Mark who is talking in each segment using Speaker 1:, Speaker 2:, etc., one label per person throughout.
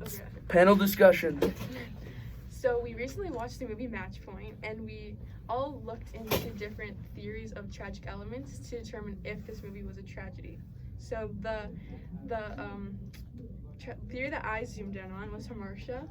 Speaker 1: Let's panel discussion.
Speaker 2: So we recently watched the movie Match Point, and we all looked into different theories of tragic elements to determine if this movie was a tragedy. So the theory that I zoomed in on was Hamartia,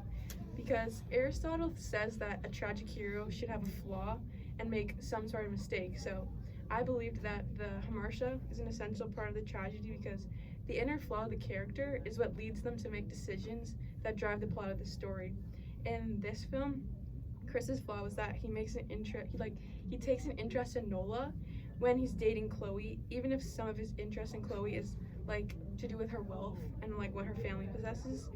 Speaker 2: because Aristotle says that a tragic hero should have a flaw and make some sort of mistake. So I believed that the Hamartia is an essential part of the tragedy because the inner flaw of the character is what leads them to make decisions that drive the plot of the story. In this film, Chris's flaw was that he makes he takes an interest in Nola when he's dating Chloe, even if some of his interest in Chloe is like to do with her wealth and like what her family possesses.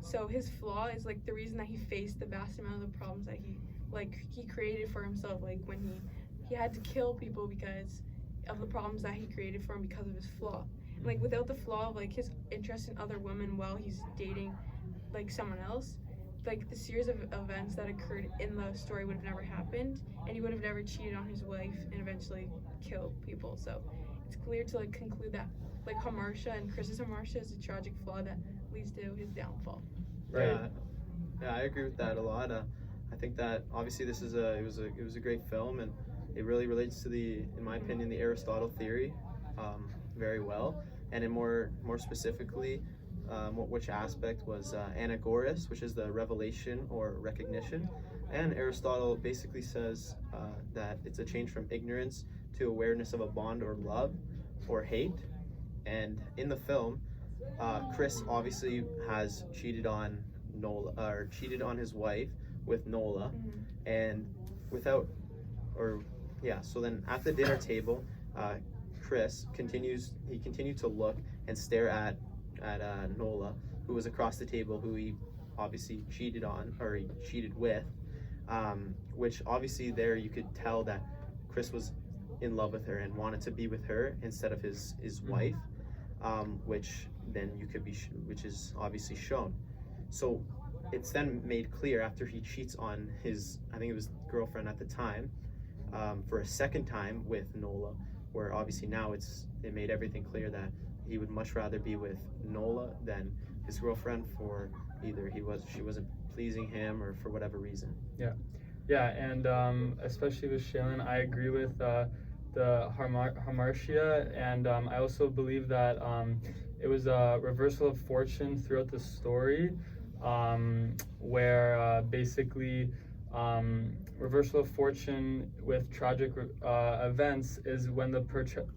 Speaker 2: So his flaw is like the reason that he faced the vast amount of the problems that he created for himself, like when he had to kill people because of the problems that he created for him because of his flaw. And, like without the flaw of like his interest in other women while he's dating like someone else, like the series of events that occurred in the story would have never happened, and he would have never cheated on his wife and eventually killed people. So it's clear to like conclude that like Hamartia and Chris's Hamartia is a tragic flaw that leads to his downfall.
Speaker 3: Right. Yeah, I agree with that a lot. I think that obviously it was a great film, and it really relates to in my opinion, the Aristotle theory very well, and in more specifically. Which aspect was anagoras, which is the revelation or recognition. And Aristotle basically says that it's a change from ignorance to awareness of a bond or love or hate. And in the film, Chris obviously has cheated on Nola, or cheated on his wife with Nola, and so then at the dinner table, Chris continued to look and stare at Nola, who was across the table, who he obviously cheated on, or he cheated with, which obviously there you could tell that Chris was in love with her and wanted to be with her instead of his wife, which is obviously shown. So it's then made clear after he cheats on his, I think it was girlfriend at the time, for a second time with Nola, where obviously now it made everything clear that he would much rather be with Nola than his girlfriend, for either she wasn't pleasing him or for whatever reason.
Speaker 4: Yeah, and especially with Shaylin, I agree with the Hamartia, and I also believe that it was a reversal of fortune throughout the story, where basically reversal of fortune with tragic events is when the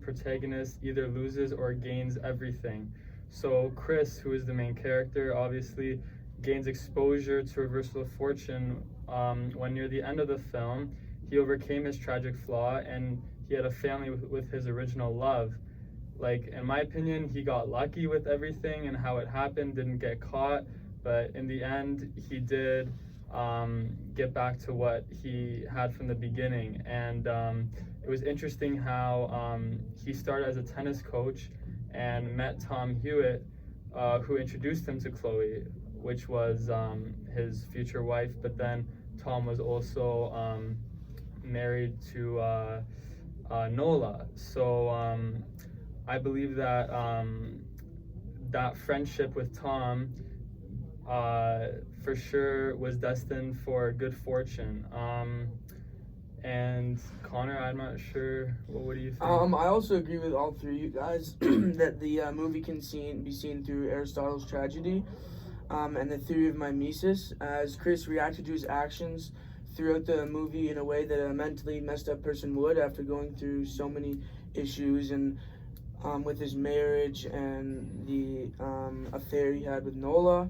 Speaker 4: protagonist either loses or gains everything. So Chris, who is the main character, obviously gains exposure to reversal of fortune when near the end of the film he overcame his tragic flaw and he had a family with his original love. Like, in my opinion, he got lucky with everything and how it happened, didn't get caught, but in the end he did get back to what he had from the beginning. And it was interesting how he started as a tennis coach and met Tom Hewitt, who introduced him to Chloe, which was his future wife. But then Tom was also married to Nola. So I believe that that friendship with Tom for sure was destined for good fortune. And Connor, I'm not sure. What do you think?
Speaker 1: I also agree with all three of you guys that the movie can be seen through Aristotle's tragedy and the theory of mimesis, as Chris reacted to his actions throughout the movie in a way that a mentally messed up person would after going through so many issues, and with his marriage and the affair he had with Nola.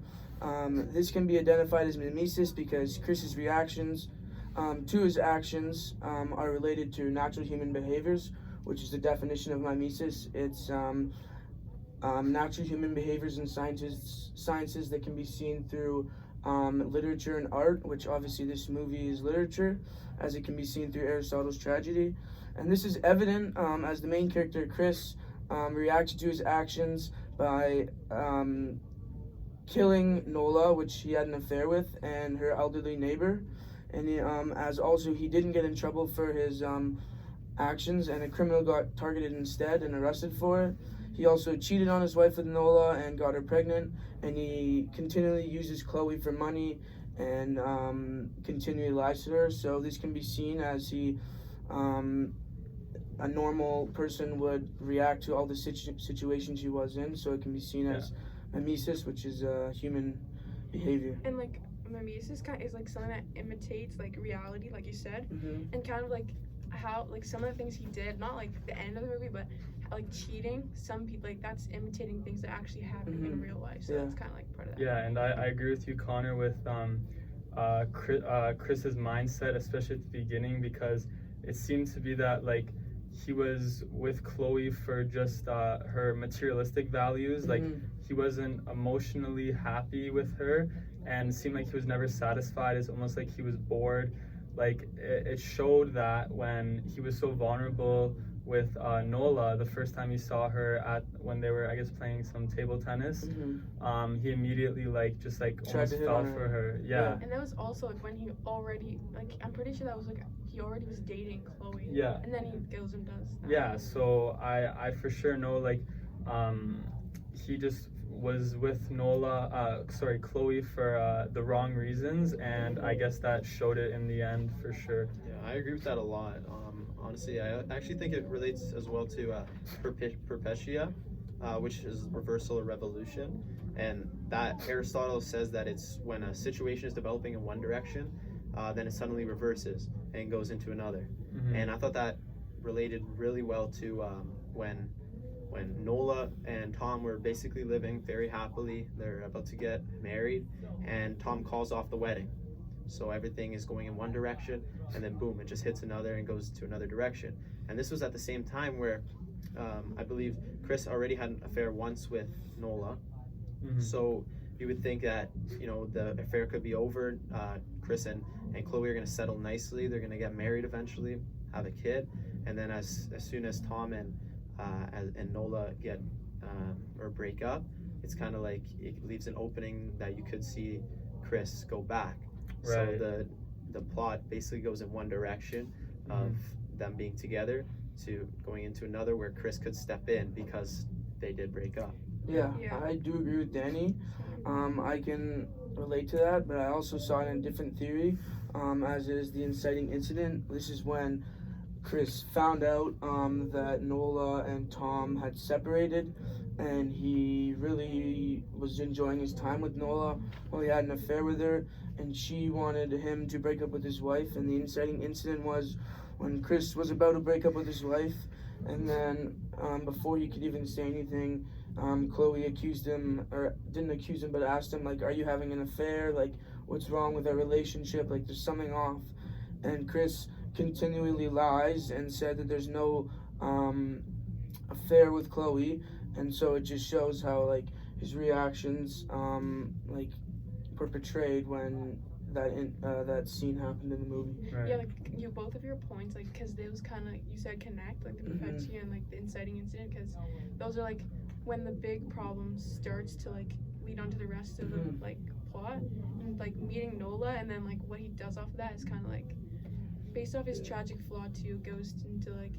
Speaker 1: This can be identified as mimesis because Chris's reactions to his actions are related to natural human behaviors, which is the definition of mimesis. It's natural human behaviors and sciences that can be seen through literature and art, which obviously this movie is literature, as it can be seen through Aristotle's tragedy. And this is evident as the main character, Chris, reacted to his actions by killing Nola, which he had an affair with, and her elderly neighbor. And as also he didn't get in trouble for his actions, and a criminal got targeted instead and arrested for it. he also cheated on his wife with Nola and got her pregnant, and he continually uses Chloe for money and continually lies to her. So this can be seen as a normal person would react to all the situations he was in. So it can be seen as mimesis, which is human behavior.
Speaker 2: And like mimesis is like something that imitates like reality, like you said,
Speaker 1: Mm-hmm.
Speaker 2: and kind of like how like some of the things he did, not like the end of the movie, but like cheating. Some people like that's imitating things that actually happen in real life. So that's kind of like part of that.
Speaker 4: Yeah, and I agree with you, Connor, with Chris's mindset, especially at the beginning, because it seemed to be that like he was with Chloe for just her materialistic values. Like he wasn't emotionally happy with her, and it seemed like he was never satisfied. It's almost like he was bored. Like it showed that when he was so vulnerable with Nola the first time he saw her when they were, I guess, playing some table tennis. He immediately almost fell for her. Yeah.
Speaker 2: And that was also like when he already I'm pretty sure that was like he already was dating Chloe.
Speaker 4: Yeah.
Speaker 2: And then he goes and does that.
Speaker 4: Yeah. So I for sure know he just was with Chloe for the wrong reasons, and I guess that showed it in the end for sure.
Speaker 3: Yeah, I agree with that a lot. Honestly, I actually think it relates as well to Perpetua, which is reversal or revolution, and that Aristotle says that it's when a situation is developing in one direction, then it suddenly reverses and goes into another. And I thought that related really well to when Nola and Tom were basically living very happily. They're about to get married, and Tom calls off the wedding. So everything is going in one direction, and then boom, it just hits another and goes to another direction. And this was at the same time where I believe Chris already had an affair once with Nola. So you would think that, the affair could be over. Chris and Chloe are going to settle nicely. They're going to get married eventually, have a kid. And then as soon as Tom and Nola get or break up, it's kind of like it leaves an opening that you could see Chris go back.
Speaker 4: Right.
Speaker 3: So the plot basically goes in one direction of them being together to going into another where Chris could step in because they did break up.
Speaker 1: Yeah, I do agree with Danny. I can relate to that, but I also saw it in a different theory, as is the inciting incident. This is when Chris found out that Nola and Tom had separated, and he really was enjoying his time with Nola while he had an affair with her, and she wanted him to break up with his wife. And the inciting incident was when Chris was about to break up with his wife, and then before he could even say anything, Chloe accused him, or didn't accuse him, but asked him, like, are you having an affair? Like, what's wrong with our relationship? Like, there's something off. And Chris continually lies and said that there's no affair with Chloe, and so it just shows how like his reactions were portrayed when that scene happened in the movie.
Speaker 4: Right.
Speaker 2: Yeah, like both of your points, like because those kind of you said connect, like the Perpetua and like the inciting incident, because those are like when the big problem starts to like lead on to the rest of the like plot, and like meeting Nola and then like what he does off of that is kind of like based off his tragic flaw too, goes into like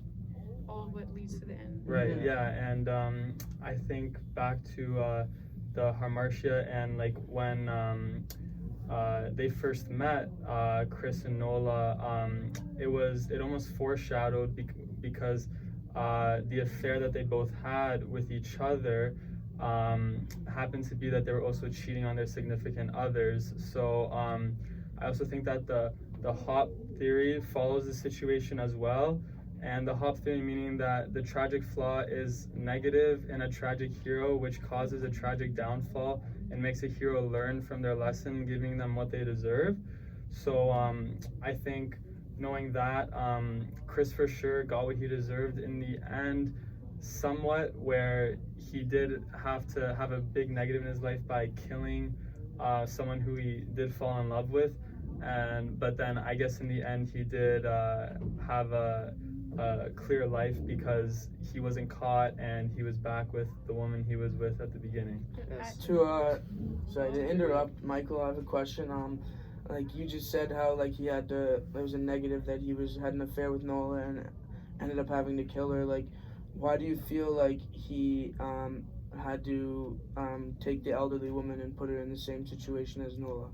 Speaker 2: all of what leads to the end.
Speaker 4: Right. Yeah, and I think back to the Hamartia and like when they first met, Chris and Nola, it almost foreshadowed because the affair that they both had with each other happened to be that they were also cheating on their significant others. So I also think that the Hop theory follows the situation as well. And the Hop theory meaning that the tragic flaw is negative in a tragic hero, which causes a tragic downfall and makes a hero learn from their lesson, giving them what they deserve. So I think knowing that, Chris for sure got what he deserved in the end, somewhat, where he did have to have a big negative in his life by killing someone who he did fall in love with. But then I guess in the end he did have a clear life because he wasn't caught and he was back with the woman he was with at the beginning.
Speaker 3: Yes.
Speaker 1: Sorry to interrupt, Michael, I have a question. Like you just said how like there was a negative that he had an affair with Nola and ended up having to kill her. Like, why do you feel like he had to take the elderly woman and put her in the same situation as Nola?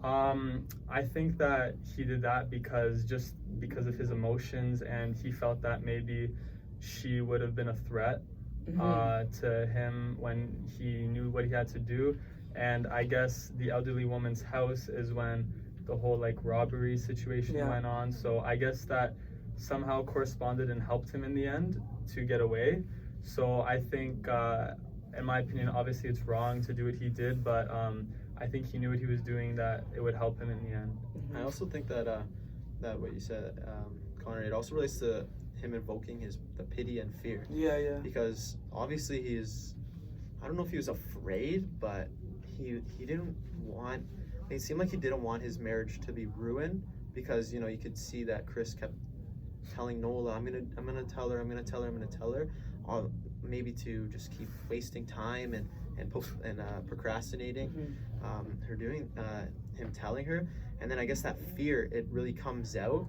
Speaker 4: I think that he did that because of his emotions, and he felt that maybe she would have been a threat to him when he knew what he had to do. And I guess the elderly woman's house is when the whole like robbery situation went on. So I guess that somehow corresponded and helped him in the end to get away. So I think, in my opinion, obviously it's wrong to do what he did, but I think he knew what he was doing, that it would help him in the end.
Speaker 3: I also think that that what you said, Connor, it also relates to him invoking the pity and fear.
Speaker 1: Yeah.
Speaker 3: Because obviously I don't know if he was afraid, but he didn't want. It seemed like he didn't want his marriage to be ruined, because you could see that Chris kept telling Nola, I'm gonna tell her, maybe to just keep wasting time and procrastinating her doing him telling her. And then I guess that fear, it really comes out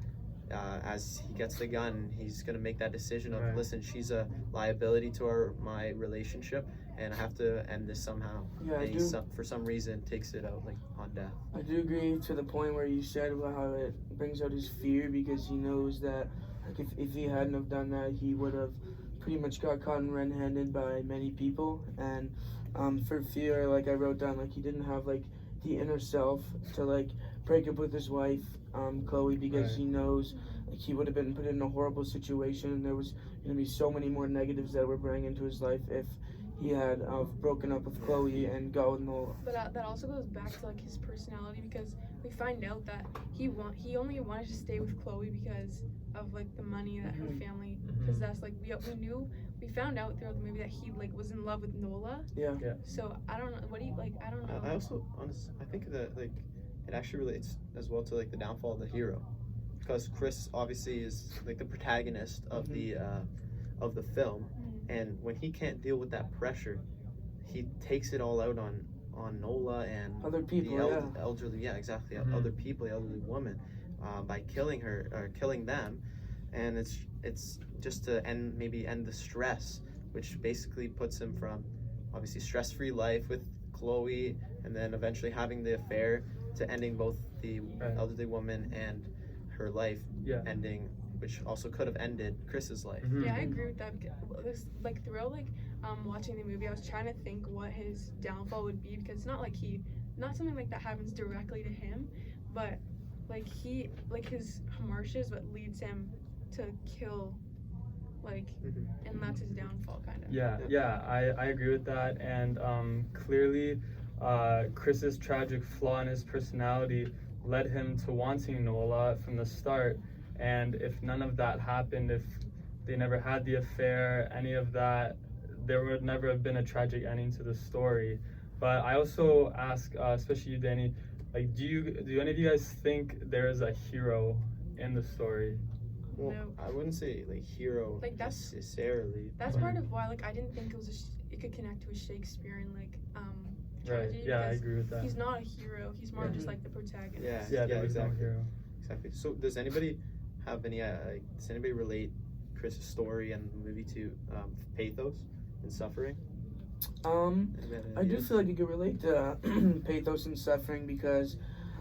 Speaker 3: as he gets the gun. He's gonna make that decision of, listen, she's a liability to my relationship, and I have to end this somehow.
Speaker 1: Yeah,
Speaker 3: and he for some reason takes it out like on death.
Speaker 1: I do agree to the point where you said about how it brings out his fear, because he knows that like if he hadn't have done that, he would have pretty much got caught red-handed by many people. And for fear, like I wrote down, like he didn't have like the inner self to like break up with his wife, Chloe, because he knows like he would have been put in a horrible situation, and there was going to be so many more negatives that were bringing into his life if he had broken up with Chloe and got with Nola.
Speaker 2: But that also goes back to like his personality, because we find out that he only wanted to stay with Chloe because of like the money that her family possessed. Like we found out throughout the movie that he like was in love with Nola.
Speaker 1: Yeah.
Speaker 2: So I don't know. What do you like? I don't know.
Speaker 3: I think that like it actually relates as well to like the downfall of the hero, because Chris obviously is like the protagonist of the film, and when he can't deal with that pressure, he takes it all out on Nola and
Speaker 1: other people,
Speaker 3: the elderly, other people, the elderly woman, by killing her or killing them, and it's just to end the stress, which basically puts him from obviously stress-free life with Chloe, and then eventually having the affair, to ending both the elderly woman and her life ending, which also could have ended Chris's life.
Speaker 2: Yeah, I agree with that. Because, like throughout watching the movie, I was trying to think what his downfall would be, because it's not something like that happens directly to him, but like his hamartia is what leads him to kill, and that's his downfall, kind of.
Speaker 4: I agree with that. And clearly Chris's tragic flaw in his personality led him to wanting Nola from the start. And if none of that happened, if they never had the affair, any of that, there would never have been a tragic ending to the story. But I also ask, especially you, Danny, like, do any of you guys think there is a hero in the story?
Speaker 3: Well,
Speaker 2: No.
Speaker 3: I wouldn't say like hero necessarily.
Speaker 2: That's part of why I didn't think it could connect to a Shakespearean tragedy.
Speaker 4: Yeah, I agree with that.
Speaker 2: He's not a hero. He's more just like the protagonist.
Speaker 4: There was
Speaker 3: exactly.
Speaker 4: no hero.
Speaker 3: Exactly. So does anybody have any does anybody relate Chris's story and the movie to pathos and suffering?
Speaker 1: I do feel like you could relate to pathos and suffering, because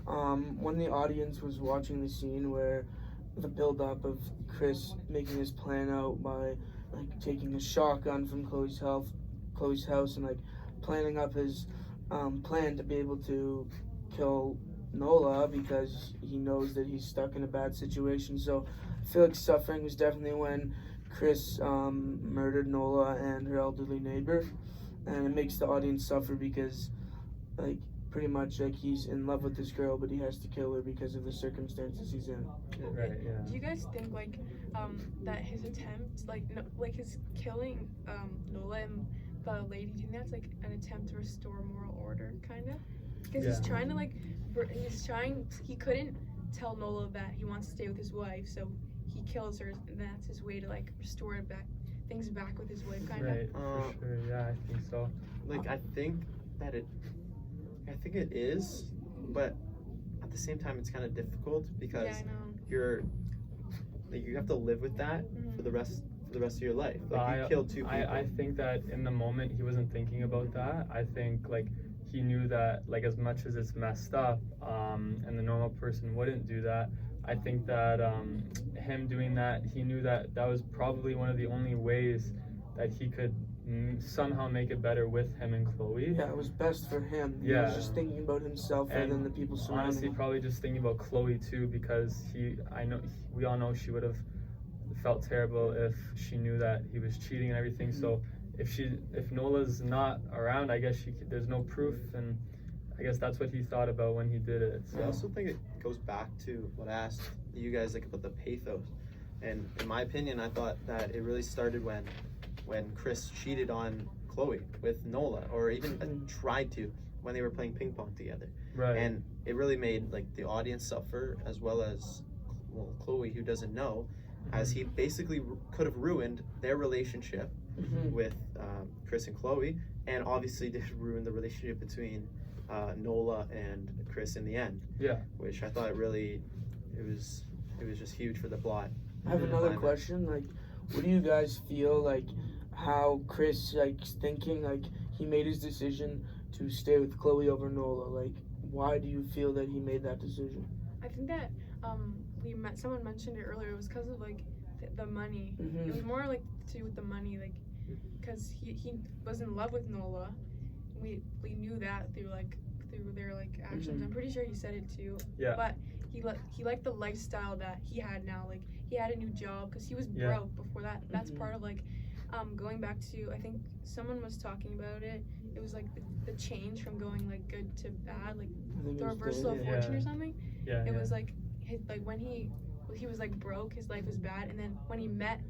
Speaker 1: when the audience was watching the scene where the build-up of Chris making his plan out by like taking a shotgun from Chloe's house and like planning up his plan to be able to kill Nola, because he knows that he's stuck in a bad situation. So I feel like suffering was definitely when Chris murdered Nola and her elderly neighbor, and it makes the audience suffer, because like pretty much like he's in love with this girl, but he has to kill her because of the circumstances he's in.
Speaker 2: Do you guys think that his attempt, his killing Nola and the lady, do you think that's like an attempt to restore moral order, kind of? Because he's trying to he couldn't tell Nola that he wants to stay with his wife, so he kills her, and that's his way to like restore things back with his wife, kind of.
Speaker 4: Right, for sure. Yeah, I think so.
Speaker 3: I think it is, but at the same time, it's kind of difficult, because you have to live with that for the rest the rest of your life. Like you killed two people.
Speaker 4: I think that in the moment he wasn't thinking about that. I think like he knew that like as much as it's messed up, and the normal person wouldn't do that. I think that him doing that, he knew that that was probably one of the only ways that he could somehow make it better with him and Chloe.
Speaker 1: Yeah, it was best for him. He
Speaker 4: Yeah.
Speaker 1: was just thinking about himself rather than the people surrounding
Speaker 4: Honestly,
Speaker 1: him.
Speaker 4: probably just thinking about Chloe too, because we all know she would have felt terrible if she knew that he was cheating and everything.
Speaker 1: Mm-hmm.
Speaker 4: So if Nola's not around, I guess there's no proof, and I guess that's what he thought about when he did it.
Speaker 3: I
Speaker 4: So
Speaker 3: also think it goes back to what I asked you guys like about the pathos. And in my opinion, I thought that it really started when Chris cheated on Chloe with Nola, or even tried to when they were playing ping pong together.
Speaker 4: right,
Speaker 3: And it really made like the audience suffer, as well as Chloe, who doesn't know, as he basically could have ruined their relationship
Speaker 1: Mhm.
Speaker 3: with Chris and Chloe, and obviously did ruin the relationship between Nola and Chris in the end.
Speaker 4: Yeah.
Speaker 3: Which I thought it was just huge for the plot.
Speaker 1: I have
Speaker 4: Mhm.
Speaker 1: another
Speaker 3: Climax.
Speaker 1: question. Like, what do you guys feel like how Chris thinking he made his decision to stay with Chloe over Nola? Like, why do you feel that he made that decision?
Speaker 2: I think that someone mentioned it earlier. It was because of like the money. It
Speaker 1: Mm-hmm.
Speaker 2: was more like to do with the money, like because he was in love with Nola. We knew that through their like actions.
Speaker 1: Mhm.
Speaker 2: I'm pretty sure he said it too.
Speaker 4: Yeah.
Speaker 2: But he liked the lifestyle that he had now. Like he had a new job because he was
Speaker 4: Yeah.
Speaker 2: broke before that. That's
Speaker 1: Mhm.
Speaker 2: part of like going back to, I think someone was talking about it. It was like the change from going like good to bad, like
Speaker 1: I think
Speaker 2: the
Speaker 1: it was
Speaker 2: reversal of
Speaker 1: David.
Speaker 2: fortune
Speaker 4: Yeah.
Speaker 2: or something.
Speaker 4: Yeah.
Speaker 2: It
Speaker 4: yeah.
Speaker 2: was like when he was like broke, his life was bad, and then when he met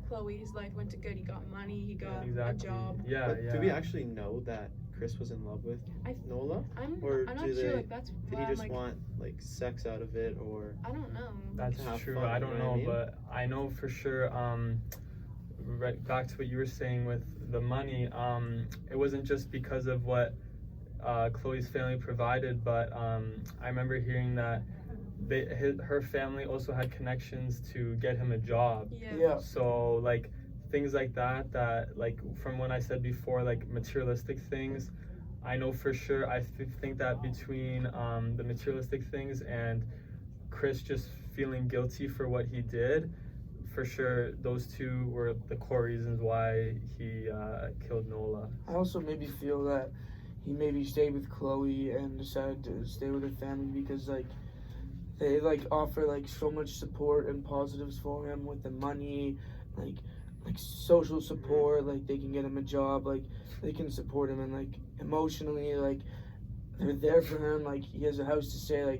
Speaker 2: Chloe, his life went to good. He got money, he got
Speaker 4: exactly.
Speaker 2: a job.
Speaker 4: Yeah,
Speaker 3: But
Speaker 4: yeah.
Speaker 3: do we actually know that Chris was in love with
Speaker 2: I-
Speaker 3: Nola?
Speaker 2: I'm
Speaker 3: Or
Speaker 2: not
Speaker 3: do
Speaker 2: sure.
Speaker 3: they-
Speaker 2: Like that's
Speaker 3: Did
Speaker 2: why
Speaker 3: he
Speaker 2: I'm
Speaker 3: just
Speaker 2: like
Speaker 3: want like sex out of it, or
Speaker 2: I don't know.
Speaker 4: That's
Speaker 3: to have
Speaker 4: true.
Speaker 3: fun,
Speaker 4: I
Speaker 3: you
Speaker 4: don't
Speaker 3: know what I
Speaker 4: know,
Speaker 3: mean?
Speaker 4: but I know for sure. Right back to what you were saying with the money. It wasn't just because of what Chloe's family provided, but I remember hearing that her family also had connections to get him a job.
Speaker 2: Yeah.
Speaker 1: Yeah.
Speaker 4: So like things like that like from what I said before, like materialistic things, I know for sure. I think that between the materialistic things and Chris just feeling guilty for what he did, for sure those two were the core reasons why he killed Nola.
Speaker 1: I also maybe feel that he maybe stayed with Chloe and decided to stay with her family because they offer so much support and positives for him with the money, like social support, like they can get him a job, like they can support him, and emotionally, they're there for him, he has a house to stay, I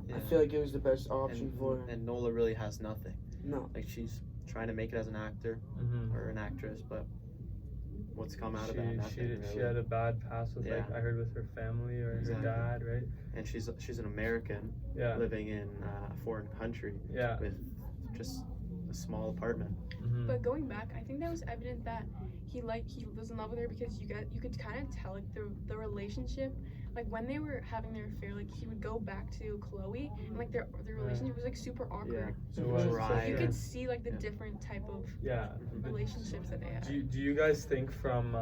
Speaker 3: Yeah.
Speaker 1: feel like it was the best option for him.
Speaker 3: And Nola really has nothing.
Speaker 1: No.
Speaker 3: Like she's trying to make it as an actor
Speaker 4: Mm-hmm.
Speaker 3: or an actress, but what's come out of that?
Speaker 4: She
Speaker 3: Nothing.
Speaker 4: she
Speaker 3: really.
Speaker 4: had a bad past with
Speaker 3: Yeah.
Speaker 4: I heard with her family or
Speaker 3: Exactly.
Speaker 4: her dad, right?
Speaker 3: And she's an American
Speaker 4: Yeah.
Speaker 3: living in a foreign country
Speaker 4: Yeah.
Speaker 3: with just a small apartment.
Speaker 4: Mm-hmm.
Speaker 2: But going back, I think that was evident that he was in love with her because you could kind of tell the relationship, when they were having their affair, he would go back to Chloe and their relationship was super awkward.
Speaker 4: So
Speaker 1: It
Speaker 4: was
Speaker 3: dry.
Speaker 2: You
Speaker 3: Yeah.
Speaker 2: could see the
Speaker 3: Yeah.
Speaker 2: different type of
Speaker 4: yeah.
Speaker 2: relationships that they had.
Speaker 4: Do you guys think from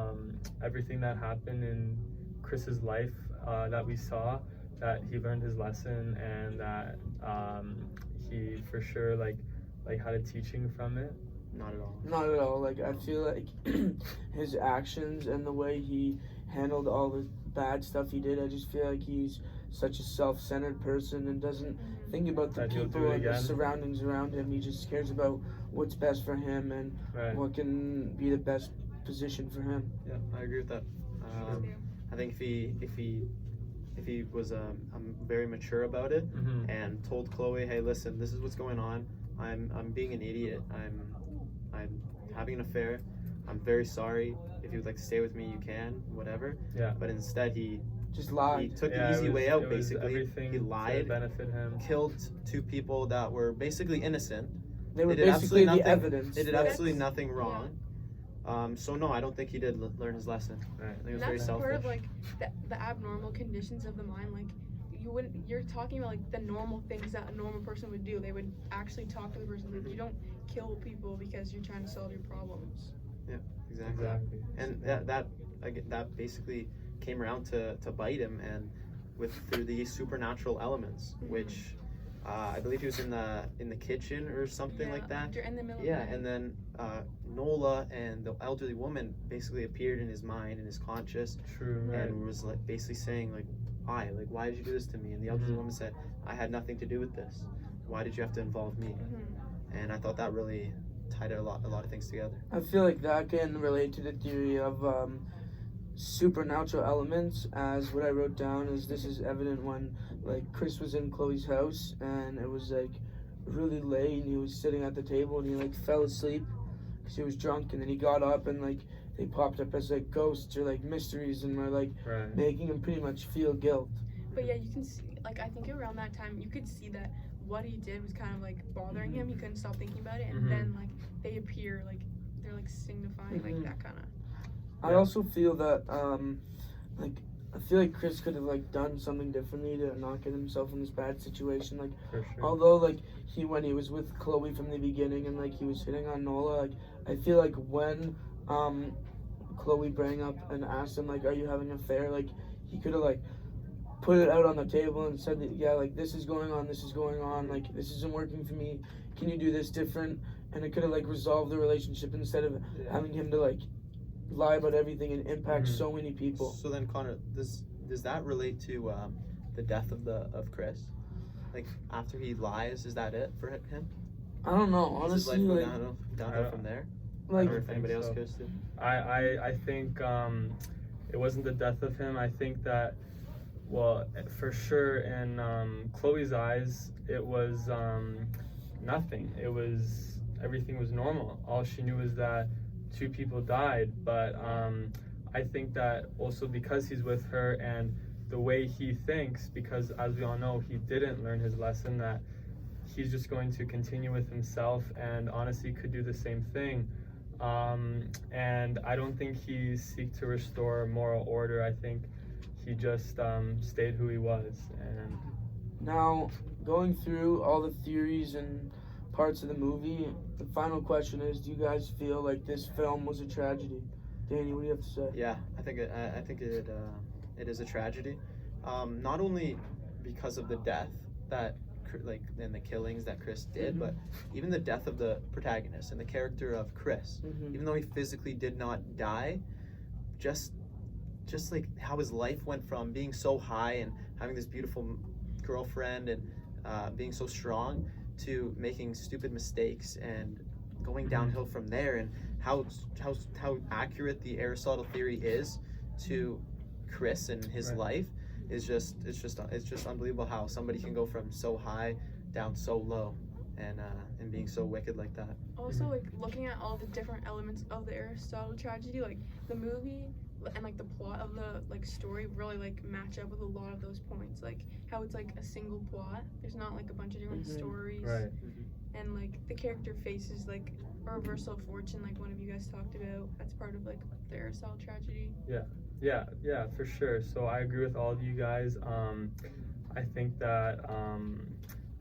Speaker 4: everything that happened in Chris's life that we saw that he learned his lesson and that he for sure had a teaching from it?
Speaker 3: Not at all.
Speaker 1: Not at all. I feel like his actions and the way he handled all the bad stuff he did, I just feel like he's such a self-centered person and doesn't think about the
Speaker 4: That he'll
Speaker 1: people
Speaker 4: do it
Speaker 1: and the
Speaker 4: again.
Speaker 1: surroundings around him. He just cares about what's best for him and
Speaker 4: Right.
Speaker 1: what can be the best position for him.
Speaker 3: Yeah, I agree with that. I think if he was very mature about it
Speaker 4: Mm-hmm.
Speaker 3: and told Chloe, hey, listen, this is what's going on. I'm being an idiot. I'm having an affair. I'm very sorry. If you would like to stay with me, you can. Whatever.
Speaker 4: Yeah.
Speaker 3: But instead, he
Speaker 1: Just lied.
Speaker 3: took
Speaker 4: Yeah,
Speaker 3: the easy
Speaker 4: it was-
Speaker 3: way out.
Speaker 4: it was
Speaker 3: Basically,
Speaker 4: everything
Speaker 3: he
Speaker 4: to
Speaker 3: lied,
Speaker 4: benefit him.
Speaker 3: killed two people that were basically innocent.
Speaker 1: They were
Speaker 3: They did
Speaker 1: basically
Speaker 3: absolutely
Speaker 1: the
Speaker 3: nothing-
Speaker 1: evidence.
Speaker 3: They did
Speaker 1: that-
Speaker 3: absolutely nothing wrong. So no, I don't think he did learn his lesson.
Speaker 4: Right.
Speaker 3: I think it was
Speaker 2: And
Speaker 3: very
Speaker 2: that's
Speaker 3: selfish.
Speaker 2: part of the abnormal conditions of the mind. you're talking about like the normal things that a normal person would do. They would actually talk to the person. You don't kill people because you're trying to solve your problems.
Speaker 3: Exactly. And that basically came around to bite him, and through the supernatural elements, which I believe he was in the kitchen or something like that.
Speaker 2: In the middle.
Speaker 3: Yeah, and then Nola and the elderly woman basically appeared in his mind and his conscious,
Speaker 4: True. Right.
Speaker 3: and was like basically saying like, why did you do this to me? And the elderly woman said, I had nothing to do with this. Why did you have to involve me? And I thought that really tied a lot of things together.
Speaker 1: I feel like that can relate to the theory of supernatural elements, as what I wrote down is this is evident when like Chris was in Chloe's house and it was like really late and he was sitting at the table and he like fell asleep because he was drunk, and then he got up and like they popped up as like ghosts or like mysteries and were like making him pretty much feel guilt.
Speaker 2: But yeah, you can see, like, I think around that time you could see that what he did was kind of like bothering him. He couldn't stop thinking about it, and then like they appear, like they're like signifying like that kind of.
Speaker 1: I also feel that like I feel like Chris could have like done something differently to not get himself in this bad situation. Like,
Speaker 4: For sure.
Speaker 1: although like when he was with Chloe from the beginning and like he was hitting on Nola, like I feel like when Chloe brought up and asked him like, "Are you having an affair?" Like he could have like put it out on the table and said that, yeah, like this is going on, like this isn't working for me. Can you do this different? And it could have like resolved the relationship instead of having him to like lie about everything and impact so many people.
Speaker 3: So then, Connor, does that relate to the death of Chris? Like after he lies, is that it for him?
Speaker 1: I don't know, honestly.
Speaker 3: Does his life
Speaker 1: Like,
Speaker 3: go downhill from there?
Speaker 1: like
Speaker 3: Or if anybody else goes to?
Speaker 4: I think it wasn't the death of him. I think that, well, for sure in Chloe's eyes, it was nothing. It was, everything was normal. All she knew was that 2 people died. But I think that also because he's with her and the way he thinks, because as we all know, he didn't learn his lesson, that he's just going to continue with himself and honestly could do the same thing. And I don't think he seeked to restore moral order. I think he just stayed who he was. And
Speaker 1: now, going through all the theories and parts of the movie, the final question is, do you guys feel like this film was a tragedy? Danny, what do you have to say?
Speaker 3: Yeah, I think it is a tragedy. Not only because of the death that and the killings that Chris did, but even the death of the protagonist and the character of Chris. Even though he physically did not die, just like how his life went from being so high and having this beautiful girlfriend and being so strong to making stupid mistakes and going downhill from there, and how accurate the Aristotle theory is to Chris and his life is just unbelievable how somebody can go from so high down so low and being so wicked like that.
Speaker 2: Also, like looking at all the different elements of the Aristotle tragedy, like the movie and like the plot of the like story really like match up with a lot of those points, like how it's like a single plot. There's not like a bunch of different stories, and like the character faces like a reversal of fortune, like one of you guys talked about. That's part of like the Aristotle tragedy.
Speaker 4: Yeah, for sure. So I agree with all of you guys. I think that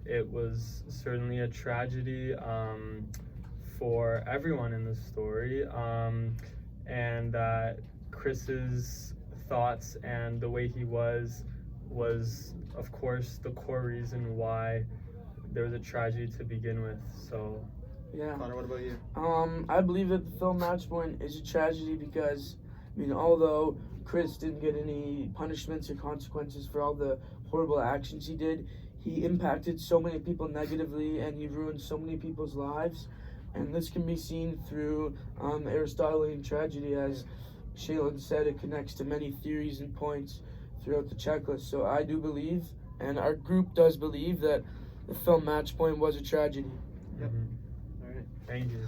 Speaker 4: it was certainly a tragedy for everyone in the story, and that Chris's thoughts and the way he was of course the core reason why there was a tragedy to begin with. So
Speaker 1: yeah.
Speaker 3: Connor, what about you?
Speaker 1: I believe that the film Matchpoint is a tragedy because, I mean, although Chris didn't get any punishments or consequences for all the horrible actions he did, he impacted so many people negatively and he ruined so many people's lives. And this can be seen through Aristotelian tragedy. As Shaylin said, it connects to many theories and points throughout the checklist. So I do believe, and our group does believe, that the film Matchpoint was a tragedy.
Speaker 3: Yep. All right.
Speaker 4: Thank you.